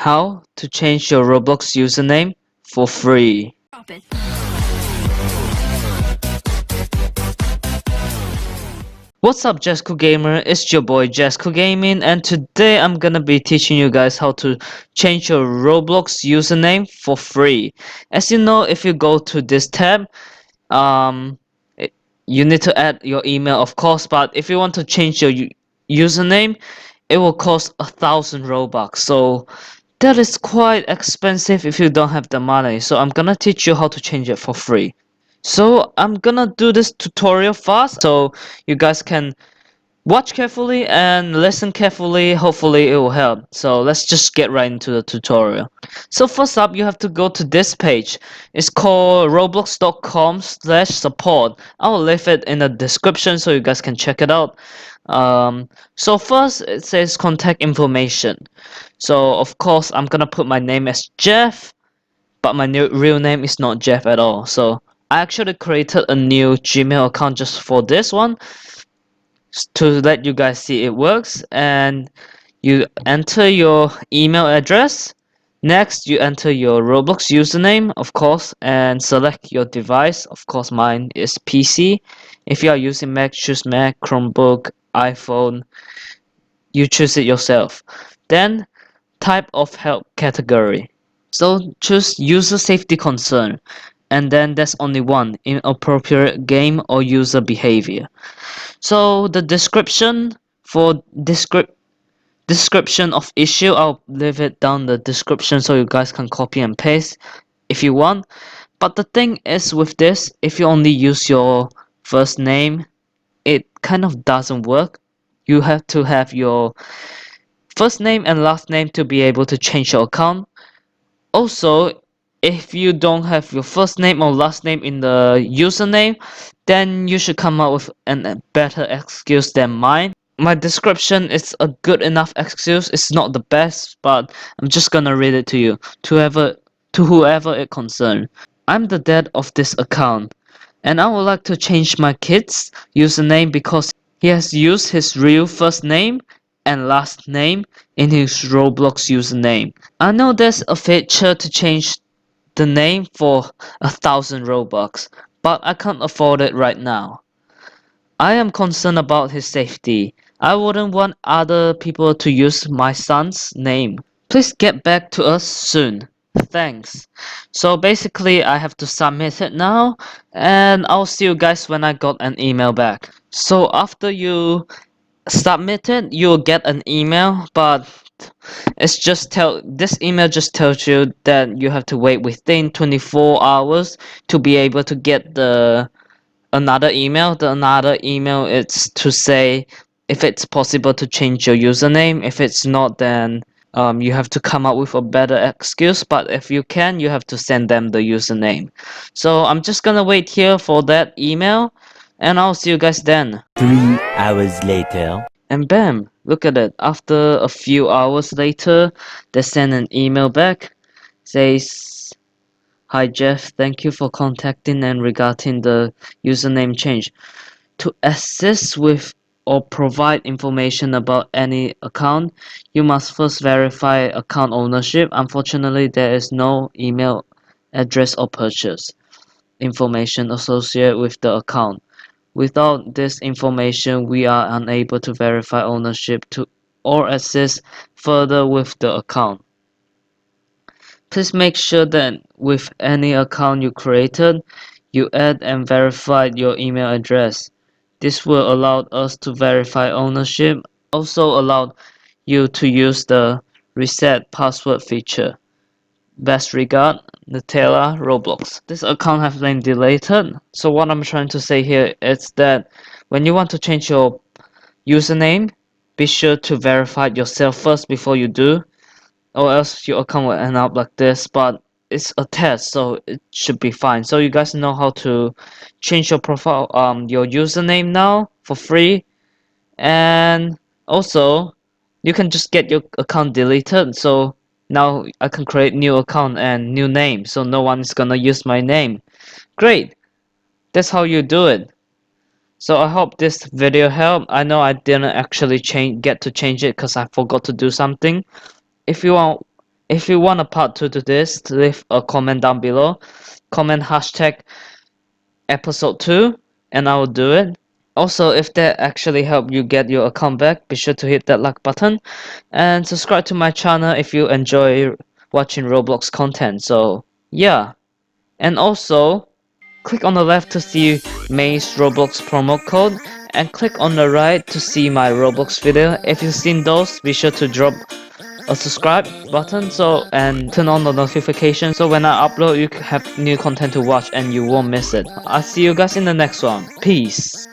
How to change your Roblox username for free. What's up, Jesco Gamer? It's your boy Jesco Gaming, and today I'm gonna be teaching you guys how to change your Roblox username for free. As you know, if you go to this tab, um, it- you need to add your email, of course. But if you want to change your username, it will cost 1,000 Robux. So that is quite expensive if you don't have the money. So I'm gonna teach you how to change it for free. So I'm gonna do this tutorial fast so you guys can watch carefully and listen carefully. Hopefully it will help. So let's just get right into the tutorial. So first up, you have to go to this page. It's called roblox.com/support. I'll leave it in the description so you guys can check it out. So first it says contact information. So of course I'm gonna put my name as Jeff, but my real name is not Jeff at all. So I actually created a new Gmail account just for this one to let you guys see it works. And you enter your email address. Next, you enter your Roblox username, of course, and select your device. Of course, mine is PC. If you are using Mac, choose Mac, Chromebook, iPhone. You choose it yourself. Then, type of help category. So choose user safety concern, and then there's only one: inappropriate game or user behavior. So the description for description of issue, I'll leave it down the description so you guys can copy and paste if you want. But the thing is with this, if you only use your first name, it kind of doesn't work. You have to have your first name and last name to be able to change your account. Also, if you don't have your first name or last name in the username, then you should come up with a better excuse than mine. My description is a good enough excuse. It's not the best, but I'm just gonna read it to you, to whoever it concerns. I'm the dad of this account, and I would like to change my kid's username because he has used his real first name and last name in his Roblox username. I know there's a feature to change the name for 1,000 Robux, but I can't afford it right now. I am concerned about his safety. I wouldn't want other people to use my son's name. Please get back to us soon. Thanks. So basically I have to submit it now, and I'll see you guys when I got an email back. So after you submit it, you'll get an email, but this email just tells you that you have to wait within 24 hours to be able to get the another email. The another email is to say if it's possible to change your username. If it's not, then you have to come up with a better excuse. But if you can, you have to send them the username. So I'm just gonna wait here for that email, and I'll see you guys then. 3 hours later. And bam, look at it. After a few hours later, they send an email back. Says, "Hi Jeff, thank you for contacting and regarding the username change. To assist with or provide information about any account, you must first verify account ownership. Unfortunately, there is no email address or purchase information associated with the account. Without this information, we are unable to verify ownership to or assist further with the account. Please make sure that with any account you created, you add and verify your email address. This will allow us to verify ownership, also allow you to use the reset password feature. Best regard, Nutella Roblox." This account has been deleted. So what I'm trying to say here is that when you want to change your username, be sure to verify it yourself first before you do, or else your account will end up like this. But it's a test, so it should be fine. So you guys know how to change your profile, your username now for free. And also you can just get your account deleted. So now I can create new account and new name, so no one is gonna use my name. Great, that's how you do it. So I hope this video helped. I know I didn't actually get to change it because I forgot to do something. If you want If you want a part 2 to this, leave a comment down below. Comment hashtag episode 2 and I will do it. Also, if that actually helped you get your account back, be sure to hit that like button and subscribe to my channel if you enjoy watching Roblox content. So yeah, and also click on the left to see May's Roblox promo code and click on the right to see my Roblox video. If you've seen those, be sure to drop a subscribe button and turn on the notification so when I upload you have new content to watch and you won't miss it. I'll see you guys in the next one. Peace.